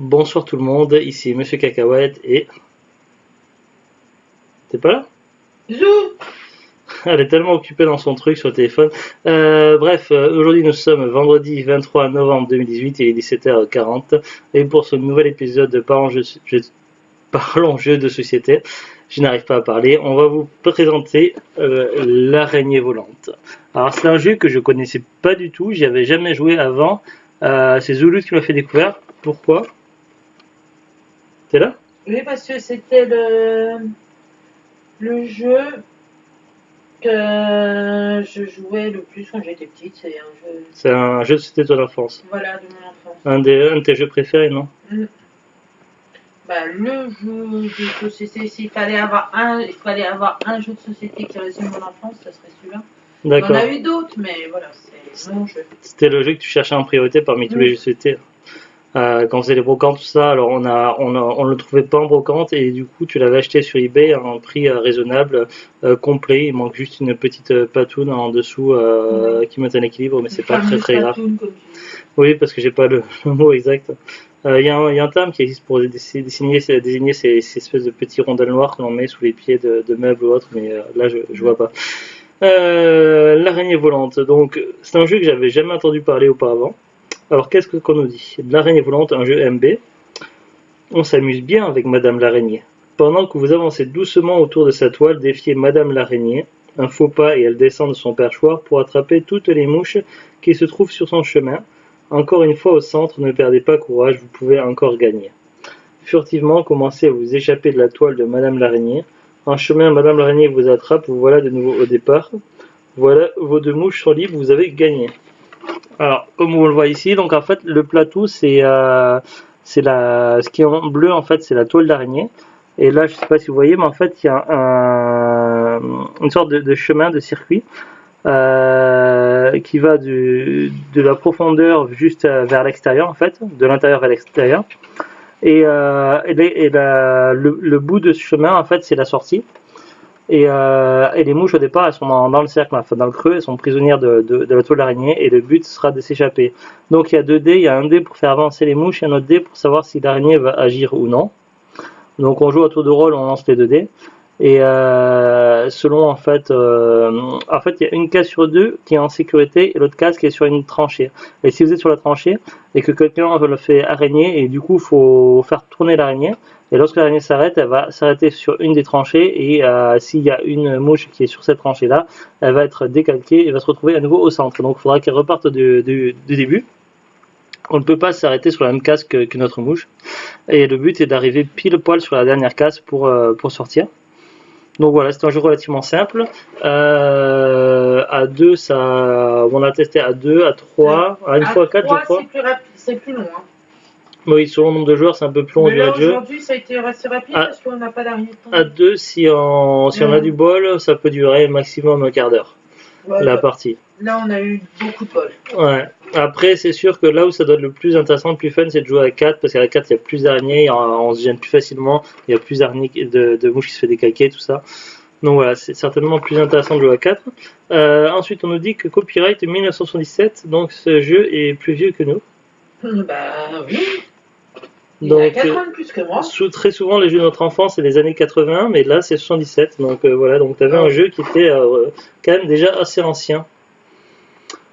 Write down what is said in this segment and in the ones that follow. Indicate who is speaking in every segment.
Speaker 1: Bonsoir tout le monde, ici Monsieur Cacahuète et... T'es pas là?
Speaker 2: Zou.
Speaker 1: Elle est tellement occupée dans son truc sur le téléphone. Aujourd'hui nous sommes vendredi 23 novembre 2018, il est 17h40 et pour ce nouvel épisode de Parlons jeux de société, je n'arrive pas à parler, on va vous présenter l'araignée volante. Alors c'est un jeu que je connaissais pas du tout, j'y avais jamais joué avant, c'est Zulu qui m'a fait découvrir. Pourquoi? T'es là?
Speaker 2: Oui, parce que c'était le jeu que je jouais le plus quand j'étais petite.
Speaker 1: C'est un jeu de société de ton enfance.
Speaker 2: Voilà, de mon enfance.
Speaker 1: Un de tes jeux préférés, non?
Speaker 2: Bah, le jeu de société, il fallait avoir un jeu de société qui résume mon enfance, ça serait celui-là. Il y en a eu d'autres, mais voilà, c'est mon jeu.
Speaker 1: C'était le jeu que tu cherchais en priorité parmi tous les jeux de société. Quand on faisait les brocantes, tout ça, alors on le trouvait pas en brocante et du coup tu l'avais acheté sur eBay à un prix raisonnable, complet. Il manque juste une petite patoune en dessous qui met un équilibre, mais c'est pas très grave. Oui, parce que j'ai pas le mot exact. Il y a un terme qui existe pour désigner ces espèces de petits rondelles noires que l'on met sous les pieds de meubles ou autres, mais là je vois pas. L'araignée volante, donc c'est un jeu que j'avais jamais entendu parler auparavant. Alors qu'est-ce qu'on nous dit? L'araignée volante, un jeu MB. On s'amuse bien avec Madame l'araignée. Pendant que vous avancez doucement autour de sa toile, défiez Madame l'araignée. Un faux pas et elle descend de son perchoir pour attraper toutes les mouches qui se trouvent sur son chemin. Encore une fois au centre, ne perdez pas courage, vous pouvez encore gagner. Furtivement, commencez à vous échapper de la toile de Madame l'araignée. En chemin, Madame l'araignée vous attrape, vous voilà de nouveau au départ. Voilà, vos deux mouches sont libres, vous avez gagné. Alors, comme vous le voyez ici, donc en fait, le plateau, ce qui est en bleu, en fait, c'est la toile d'araignée. Et là, je ne sais pas si vous voyez, mais en fait, il y a une sorte de chemin, de circuit, qui va de la profondeur juste vers l'extérieur, en fait, de l'intérieur vers l'extérieur. Et le bout de ce chemin, en fait, c'est la sortie. Et les mouches au départ elles sont dans le cercle, enfin dans le creux, elles sont prisonnières de la toile d'araignée et le but sera de s'échapper. Donc il y a 2 dés, il y a un dé pour faire avancer les mouches et un autre dé pour savoir si l'araignée va agir ou non. Donc on joue à tour de rôle, on lance les 2 dés. Et selon en fait il y a une case sur 2 qui est en sécurité et l'autre case qui est sur une tranchée. Et si vous êtes sur la tranchée et que quelqu'un le fait araignée et du coup il faut faire tourner l'araignée. Et lorsque l'araignée s'arrête, elle va s'arrêter sur une des tranchées et s'il y a une mouche qui est sur cette tranchée-là, elle va être décalquée et va se retrouver à nouveau au centre. Donc il faudra qu'elle reparte du début. On ne peut pas s'arrêter sur la même case que notre mouche. Et le but est d'arriver pile poil sur la dernière case pour sortir. Donc voilà, c'est un jeu relativement simple. À 2, on a testé à 2, à 3, à une fois à 4, je crois.
Speaker 2: C'est plus long. Hein.
Speaker 1: Oui, selon le nombre de joueurs, c'est un peu plus long
Speaker 2: de jeu. Aujourd'hui, ça a été assez rapide parce qu'on n'a pas d'araignée de temps.
Speaker 1: À 2, si on a du bol, ça peut durer maximum un quart d'heure. Ouais, la partie.
Speaker 2: Là, on a eu beaucoup de bol.
Speaker 1: Ouais. Après, c'est sûr que là où ça doit être le plus intéressant, le plus fun, c'est de jouer à 4 parce qu'à 4, il y a plus d'araignées, on se gêne plus facilement, il y a plus d'araignées de mouches qui se fait décalquer, tout ça. Donc voilà, c'est certainement plus intéressant de jouer à 4. Ensuite, on nous dit que copyright 1977, donc ce jeu est plus vieux que nous.
Speaker 2: Bah oui.
Speaker 1: Donc,
Speaker 2: il a 4 ans de plus que moi.
Speaker 1: Très souvent, les jeux de notre enfance, c'est les années 80, mais là, c'est 77. Donc voilà, donc tu avais un jeu qui était quand même déjà assez ancien.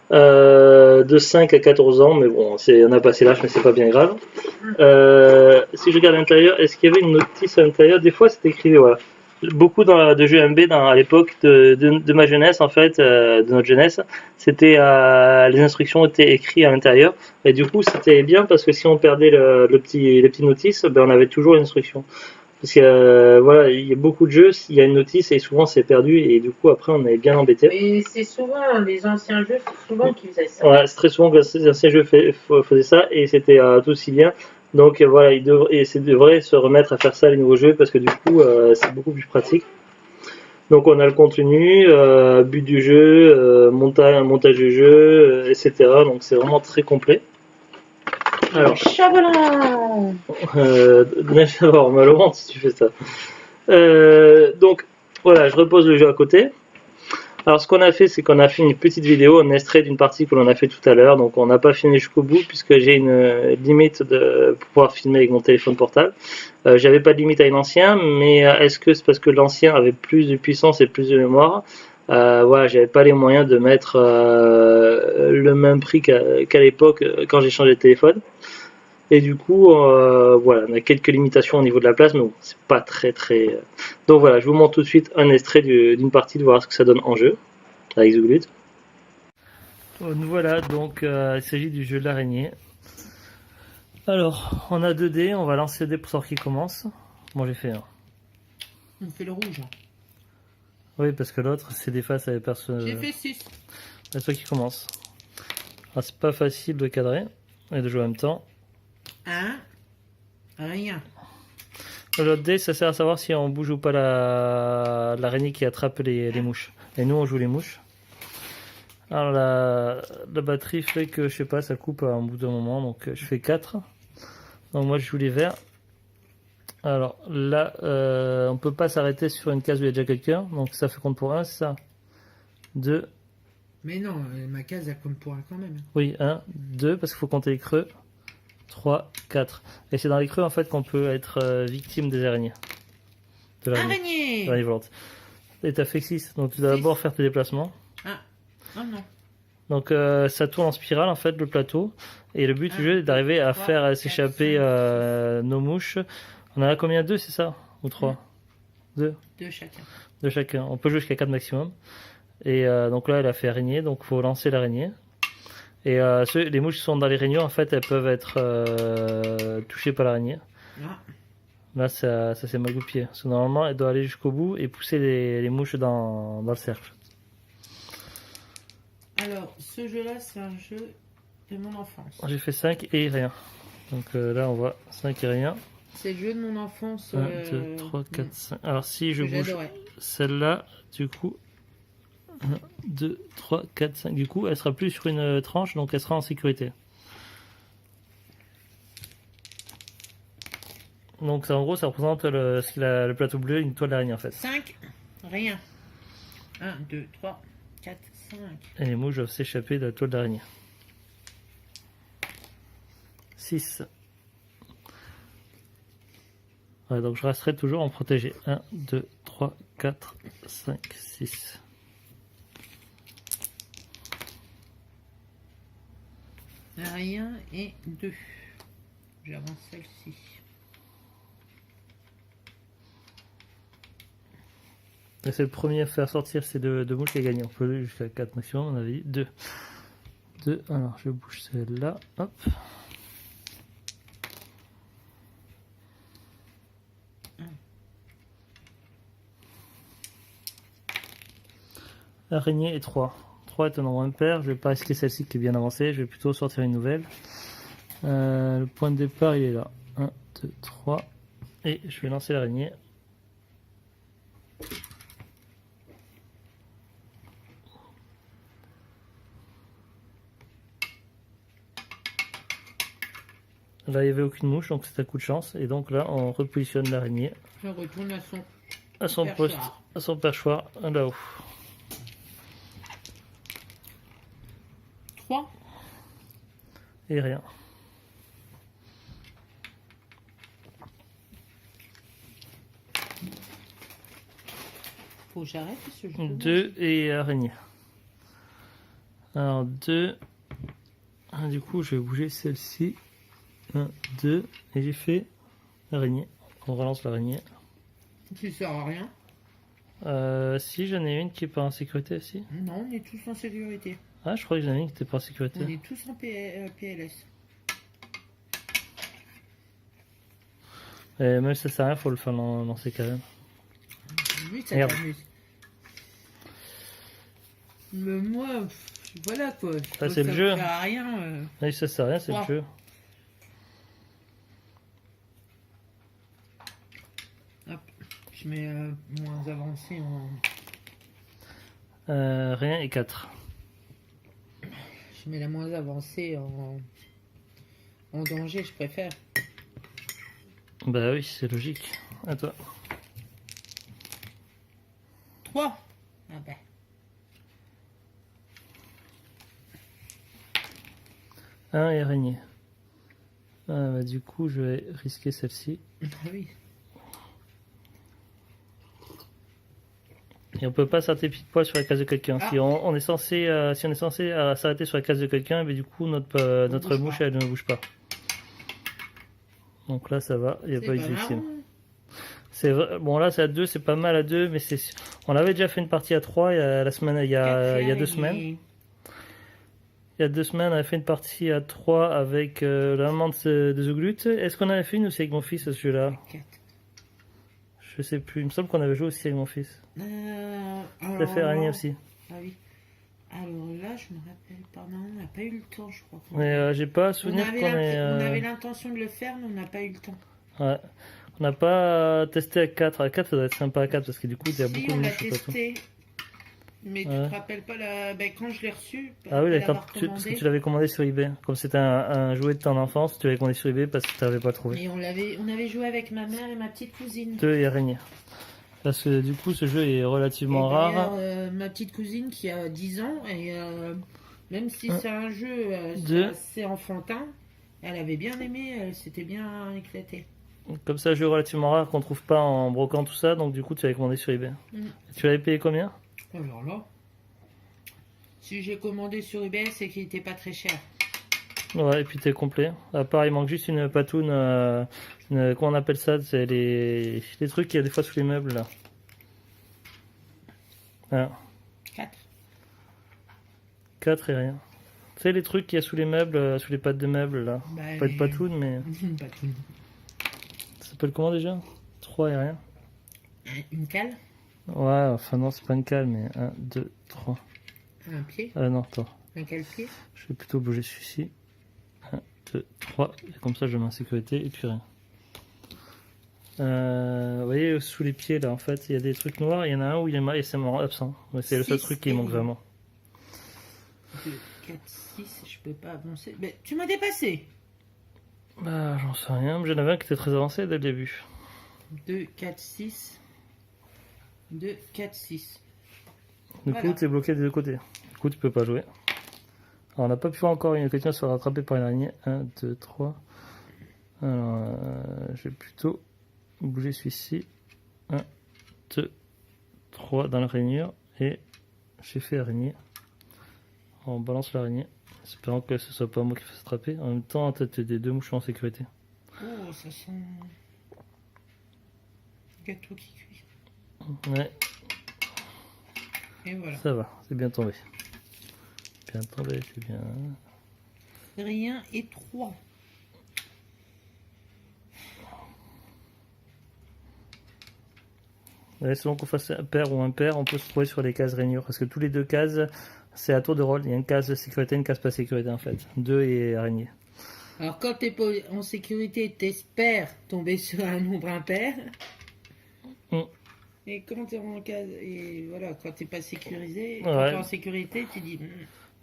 Speaker 1: De 5 à 14 ans, mais bon, on a passé l'âge, mais c'est pas bien grave. Si je regarde à l'intérieur, est-ce qu'il y avait une notice à l'intérieur? Des fois, c'était écrit, voilà. Beaucoup de jeux MB à l'époque de ma jeunesse, en fait, de notre jeunesse, c'était les instructions étaient écrites à l'intérieur, et du coup, c'était bien parce que si on perdait les petites notices, ben, on avait toujours l'instruction. Parce que voilà, il y a beaucoup de jeux, il y a une notice et souvent c'est perdu et du coup après on est bien embêté.
Speaker 2: Mais c'est souvent les anciens jeux, c'est souvent qu'ils faisaient ça.
Speaker 1: Ouais, c'est très souvent que les anciens jeux faisaient ça et c'était tout aussi bien. Donc voilà, ils devraient se remettre à faire ça les nouveaux jeux parce que du coup c'est beaucoup plus pratique. Donc on a le contenu, but du jeu, montage du jeu, etc. Donc c'est vraiment très complet.
Speaker 2: Alors, Chabolin
Speaker 1: Neige avoir mal au ventre si tu fais ça. Donc voilà, je repose le jeu à côté. Alors ce qu'on a fait, c'est qu'on a fait une petite vidéo, un extrait d'une partie que l'on a fait tout à l'heure. Donc on n'a pas filmé jusqu'au bout puisque j'ai une limite de pouvoir filmer avec mon téléphone portable. J'avais pas de limite avec l'ancien, mais est-ce que c'est parce que l'ancien avait plus de puissance et plus de mémoire? Voilà, j'avais pas les moyens de mettre le même prix qu'à l'époque quand j'ai changé de téléphone. Et du coup, voilà, on a quelques limitations au niveau de la place, mais bon, c'est pas très. Donc voilà, je vous montre tout de suite un extrait d'une partie de voir ce que ça donne en jeu avec Zouglut. Nous voilà, donc il s'agit du jeu de l'araignée. Alors, on a 2 dés, on va lancer le dé pour savoir qui commence. Moi j'ai fait un.
Speaker 2: On fait le rouge.
Speaker 1: Oui, parce que l'autre, c'est des faces avec personne.
Speaker 2: J'ai fait 6.
Speaker 1: C'est toi qui commence. Alors, c'est pas facile de cadrer et de jouer en même temps.
Speaker 2: Rien.
Speaker 1: L'autre dé, ça sert à savoir si on bouge ou pas l'araignée qui attrape les mouches. Et nous, on joue les mouches. Alors la batterie fait que, je sais pas, ça coupe à un bout d'un moment, donc je fais 4. Donc moi, je joue les verts. Alors là, on peut pas s'arrêter sur une case où il y a déjà quelqu'un, donc ça fait compte pour 1, c'est ça. 2.
Speaker 2: Mais non, ma case, elle compte pour 1 quand même.
Speaker 1: Oui, 1, 2, parce qu'il faut compter les creux. 3, 4. Et c'est dans les creux en fait qu'on peut être victime des araignées. De
Speaker 2: l'araignée
Speaker 1: volante. Et t'as fait 6, donc tu dois d'abord faire tes déplacements.
Speaker 2: Ah, oh non.
Speaker 1: Donc ça tourne en spirale en fait le plateau. Et le but du jeu est d'arriver à faire s'échapper nos mouches. On en a combien? 2, c'est ça? Ou 3? 2
Speaker 2: chacun.
Speaker 1: 2 chacun. On peut jouer jusqu'à 4 maximum. Et donc là elle a fait araignée, donc il faut lancer l'araignée. Et les mouches qui sont dans les réunions, en fait, elles peuvent être touchées par l'araignée.
Speaker 2: Ah.
Speaker 1: Là, ça s'est mal goupillé. Parce que normalement, elle doit aller jusqu'au bout et pousser les mouches dans le cercle.
Speaker 2: Alors, ce jeu-là, c'est un jeu de mon enfance.
Speaker 1: J'ai fait 5 et rien. Donc là, on voit 5 et rien.
Speaker 2: C'est le jeu de mon enfance.
Speaker 1: 1, 2, 3, 4, 5. Alors, si je bouge celle-là, du coup... 1, 2, 3, 4, 5. Du coup, elle sera plus sur une tranche, donc elle sera en sécurité. Donc, ça, en gros, ça représente le plateau bleu, une toile d'araignée en fait.
Speaker 2: 5, rien. 1, 2, 3, 4, 5.
Speaker 1: Et les mouches doivent s'échapper de la toile d'araignée. 6. Ouais, donc je resterai toujours en protégé. 1, 2, 3, 4, 5, 6.
Speaker 2: Rien et 2. J'avance celle-ci.
Speaker 1: C'est le premier à faire sortir ces deux mouches qui a gagné. On peut aller jusqu'à 4 maximum, on avait dit 2. 2, alors je bouge celle-là. Hop. Araignée et 3. 3 est un nombre impair. Je vais pas risquer celle-ci qui est bien avancée. Je vais plutôt sortir une nouvelle. Le point de départ il est là. 1, 2, 3. Et je vais lancer l'araignée. Là, il n'y avait aucune mouche, donc c'est un coup de chance. Et donc là, on repositionne l'araignée.
Speaker 2: Je retourne
Speaker 1: à son poste, à son perchoir, là-haut.
Speaker 2: 3.
Speaker 1: Et rien.
Speaker 2: Faut que j'arrête ce jeu.
Speaker 1: 2 et araignée. Alors 2. Du coup, je vais bouger celle-ci. 1, 2. Et j'ai fait araignée. On relance l'araignée.
Speaker 2: Qui sert à rien.
Speaker 1: Si, j'en ai une qui est pas en sécurité aussi.
Speaker 2: Non, on est tous en sécurité.
Speaker 1: Ah, je crois que j'en ai une qui était pas en sécurité.
Speaker 2: On est tous en PLS.
Speaker 1: Et même si ça sert à rien, faut le faire lancer quand même.
Speaker 2: Oui, ça t'amuse. Mais moi, voilà quoi.
Speaker 1: Ah, c'est le jeu.
Speaker 2: Ça sert à rien.
Speaker 1: Oui, ça sert à rien, c'est le jeu.
Speaker 2: Hop, je mets moins avancé en...
Speaker 1: Rien et 4.
Speaker 2: Je mets la moins avancée en danger, je préfère.
Speaker 1: Bah oui, c'est logique. À toi.
Speaker 2: 3. Ah bah.
Speaker 1: Un et araignée. Ah, bah, du coup, je vais risquer celle-ci.
Speaker 2: Ah oui.
Speaker 1: Et on peut pas s'arrêter pile poil sur la case de quelqu'un. Si on est censé, s'arrêter sur la case de quelqu'un, mais du coup notre mouche elle ne bouge pas. Donc là ça va, il n'y a pas eu de victime. C'est vrai, bon là c'est à 2, c'est pas mal à 2, mais on avait déjà fait une partie à 3 il y a 2 semaines. Il y a 2 semaines, on avait fait une partie à 3 avec la maman de The Glut. Est-ce qu'on avait fait une aussi avec mon fils à ce jeu-là? Je sais plus, il me semble qu'on avait joué aussi avec mon fils. T'as fait araignée aussi.
Speaker 2: Ah oui. Alors là, je me rappelle pas. Non, on n'a pas eu le temps, je crois.
Speaker 1: Mais j'ai pas souvenir
Speaker 2: on avait l'intention de le faire, mais on n'a pas eu le temps.
Speaker 1: Ouais. On n'a pas testé à 4. À 4, ça doit être sympa à 4 parce que du coup, il y a beaucoup de mouches.
Speaker 2: On l'a testé. Mais tu te rappelles pas quand je l'ai reçu?
Speaker 1: Ah oui, parce que tu l'avais commandé sur eBay. Comme c'était un jouet de ton enfance, tu l'avais commandé sur eBay parce que tu n'avais pas trouvé.
Speaker 2: Et on avait joué avec ma mère et ma petite cousine.
Speaker 1: 2 et araignée. Parce que du coup, ce jeu est relativement rare.
Speaker 2: Ma petite cousine qui a 10 ans, et même si c'est un jeu assez enfantin, elle avait bien aimé, elle s'était bien éclatée.
Speaker 1: Comme ça, jeu relativement rare qu'on trouve pas en brocant tout ça, donc du coup, tu l'avais commandé sur eBay. Tu l'avais payé combien?
Speaker 2: Alors là, si j'ai commandé sur eBay, c'est qu'il était pas très cher.
Speaker 1: Ouais, et puis t'es complet. À part, il manque juste une patoune. Comment on appelle ça? C'est les trucs qu'il y a des fois sous les meubles là. Ah. 4 et rien. Tu sais les trucs qu'il y a sous les meubles, sous les pattes de meubles là. Pas de patoune, mais.
Speaker 2: Patoune.
Speaker 1: Ça s'appelle comment déjà? 3 et rien.
Speaker 2: Une cale?
Speaker 1: Ouais, enfin non, c'est pas une cale, mais 1, 2, 3.
Speaker 2: Un pied?
Speaker 1: Non, attends.
Speaker 2: Un cale-pied?
Speaker 1: Je vais plutôt bouger celui-ci. 1, 2, 3. Et comme ça, je mets en sécurité et puis rien. Vous voyez, sous les pieds, là, en fait, il y a des trucs noirs. Il y en a un où il est marqué, c'est marrant, absent. Ouais, c'est le seul truc qui manque vraiment.
Speaker 2: 2, 4, 6, je peux pas avancer. Mais tu m'as dépassé!
Speaker 1: Bah, j'en sais rien, mais j'en avais un qui était très avancé dès le début.
Speaker 2: 2, 4, 6. 2, 4, 6.
Speaker 1: Du coup, t'es bloqué des deux côtés. Du coup, tu peux pas jouer. Alors, on n'a pas pu voir encore quelqu'un se faire rattraper par une araignée. 1, 2, 3. Alors, je vais plutôt bouger celui-ci. 1, 2, 3 dans la rainure. Et j'ai fait araignée. On balance l'araignée. Espérant que ce soit pas moi qui fasse attraper. En même temps, t'as des 2 mouches en sécurité.
Speaker 2: Oh, ça sent gâteau qui cuit.
Speaker 1: Ouais.
Speaker 2: Et voilà.
Speaker 1: Ça va, c'est bien tombé. Bien tombé, c'est bien.
Speaker 2: Rien et 3.
Speaker 1: Ouais, selon qu'on fasse un pair ou impair, on peut se trouver sur les cases rainures. Parce que tous les 2 cases, c'est à tour de rôle. Il y a une case de sécurité, une case pas sécurité en fait. 2 et araignée.
Speaker 2: Alors quand t'es pas en sécurité, t'espères tomber sur un nombre impair. Et quand t'es en case, et voilà, quand t'es pas sécurisé, quand t'es en sécurité, tu dis.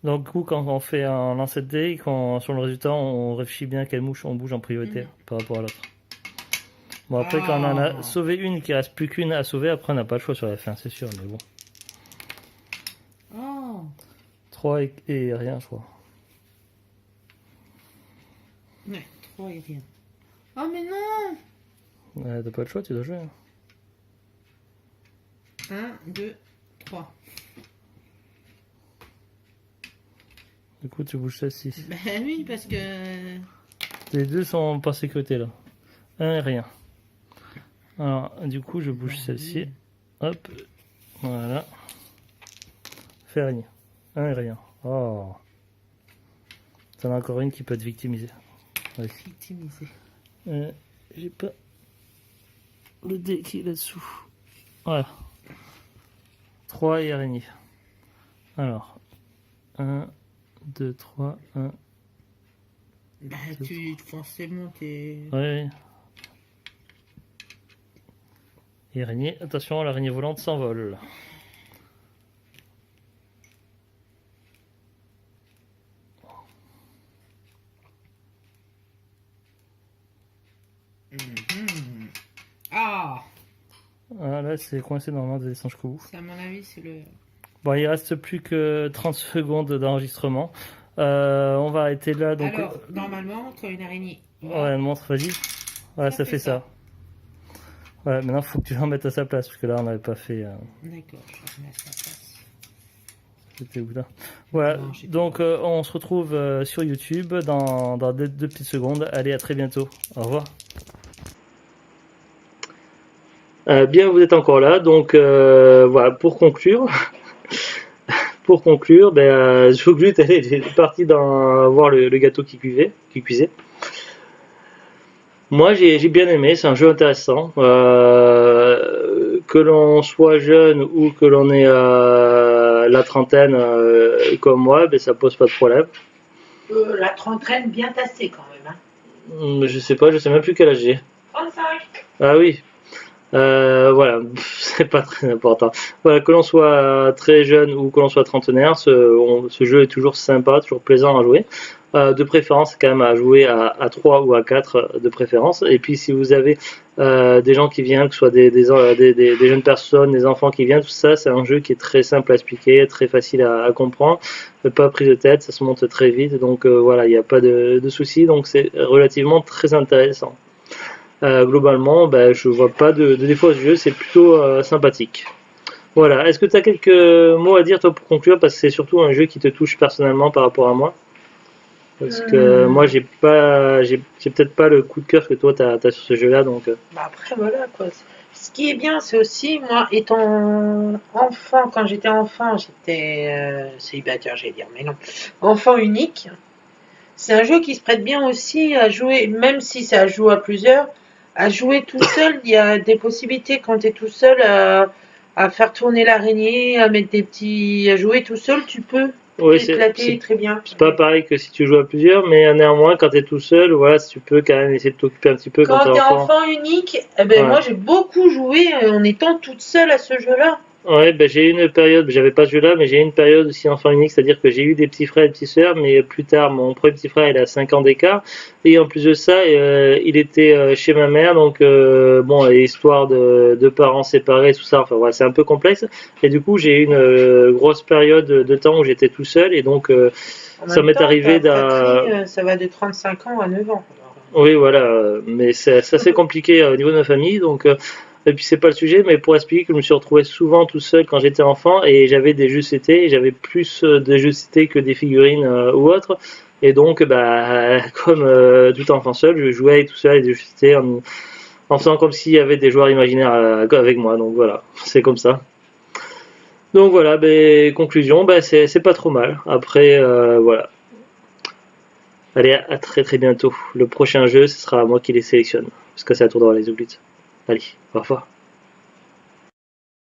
Speaker 1: Donc du coup, quand on fait un lancer de dés, sur le résultat, on réfléchit bien quelle mouche on bouge en priorité par rapport à l'autre. Bon, après, quand on en a sauvé une, qu'il reste plus qu'une à sauver, après on n'a pas le choix sur la fin, c'est sûr, mais bon. 3 et rien, je crois.
Speaker 2: Ouais, 3 et rien. Oh, mais non!
Speaker 1: T'as pas le choix, tu dois jouer.
Speaker 2: 1, 2, 3.
Speaker 1: Du coup, tu bouges celle-ci.
Speaker 2: Ben oui, parce que.
Speaker 1: Les 2 sont pas en sécurité là. 1 et rien. Alors, du coup, je bouge celle-ci. Hop. Voilà. Fais rien. 1 et rien. Oh. T'en as encore une qui peut être victimisée. Ouais.
Speaker 2: Victimisée.
Speaker 1: J'ai pas le dé qui est là-dessous. Voilà. 3 et araignée. Alors. 1, 2, 3, 1.
Speaker 2: Bah, forcément, t'es.
Speaker 1: Ouais. Et araignée. Attention, l'araignée volante s'envole.
Speaker 2: Ah,
Speaker 1: là, c'est coincé normalement des échanges que vous.
Speaker 2: à mon avis, c'est le.
Speaker 1: Bon, il reste plus que 30 secondes d'enregistrement. On va arrêter là. Donc,
Speaker 2: alors, normalement, entre une araignée.
Speaker 1: Ouais, montre, vas-y. Voilà, ça fait ça. Ouais, maintenant, il faut que tu en mettes à sa place, parce que là, on n'avait pas fait...
Speaker 2: D'accord, je remets à sa place.
Speaker 1: C'était où là? Voilà, donc on se retrouve sur YouTube dans 2 petites secondes. Allez, à très bientôt. Au revoir. Bien, vous êtes encore là. Donc, voilà, pour conclure... ben, Joglute, elle est partie voir le gâteau qui cuisait. Moi, j'ai bien aimé, c'est un jeu intéressant. Que l'on soit jeune ou que l'on ait la trentaine comme moi, ben, ça pose pas de problème.
Speaker 2: La trentaine bien tassée quand même. Hein.
Speaker 1: Je sais pas, je sais même plus quel âge j'ai.
Speaker 2: 35.
Speaker 1: Ah oui. Voilà, c'est pas très important. Voilà, que l'on soit très jeune ou que l'on soit trentenaire, ce jeu est toujours sympa, toujours plaisant à jouer. De préférence, quand même, à jouer à 3 ou à 4 de préférence. Et puis, si vous avez des gens qui viennent, que ce soit des jeunes personnes, des enfants qui viennent, tout ça, c'est un jeu qui est très simple à expliquer, très facile à comprendre, pas pris de tête, ça se monte très vite. Donc voilà, il n'y a pas de soucis, donc c'est relativement très intéressant. Globalement, ben, je vois pas de défaut à ce jeu, c'est plutôt sympathique. Voilà, est-ce que tu as quelques mots à dire toi pour conclure, parce que c'est surtout un jeu qui te touche personnellement par rapport à moi? Parce que moi j'ai peut-être pas le coup de cœur que toi t'as sur ce jeu-là, donc.
Speaker 2: Bah après voilà quoi. Ce qui est bien, c'est aussi moi étant enfant, quand j'étais enfant, j'étais célibataire, j'allais dire, mais non, enfant unique. C'est un jeu qui se prête bien aussi à jouer, même si ça joue à plusieurs, à jouer tout seul. Il y a des possibilités quand tu es tout seul à faire tourner l'araignée, à mettre à jouer tout seul, tu peux. Oui, éclater très bien.
Speaker 1: C'est pas pareil que si tu joues à plusieurs, mais néanmoins, quand tu es tout seul, voilà, si tu peux quand même essayer de t'occuper un petit peu
Speaker 2: quand tu es enfant unique. Eh ben, ouais. Moi, j'ai beaucoup joué en étant toute seule à ce jeu-là.
Speaker 1: Ouais, ben j'ai eu une période, j'avais pas ce jeu-là, mais j'ai eu une période aussi enfant unique, c'est-à-dire que j'ai eu des petits frères et des petites sœurs, mais plus tard, mon premier petit frère, il a 5 ans d'écart, et en plus de ça, il était chez ma mère, donc bon, histoire de parents séparés, tout ça, enfin voilà, c'est un peu complexe, et du coup, j'ai eu une grosse période de temps où j'étais tout seul, et donc ça m'est arrivé
Speaker 2: ça va de 35 ans à 9 ans.
Speaker 1: Oui, voilà, mais c'est assez compliqué au niveau de ma famille, donc... Et puis c'est pas le sujet, mais pour expliquer que je me suis retrouvé souvent tout seul quand j'étais enfant et j'avais des jeux CT, j'avais plus de jeux CT que des figurines ou autres. Et donc, bah, comme tout enfant seul, je jouais tout seul avec des jeux CT en faisant comme s'il y avait des joueurs imaginaires avec moi. Donc voilà, c'est comme ça. Donc voilà, ben, conclusion, ben, c'est pas trop mal. Après, voilà. Allez, à très très bientôt. Le prochain jeu, ce sera moi qui les sélectionne, parce que c'est à tour de voir les oublies. Allez, au revoir.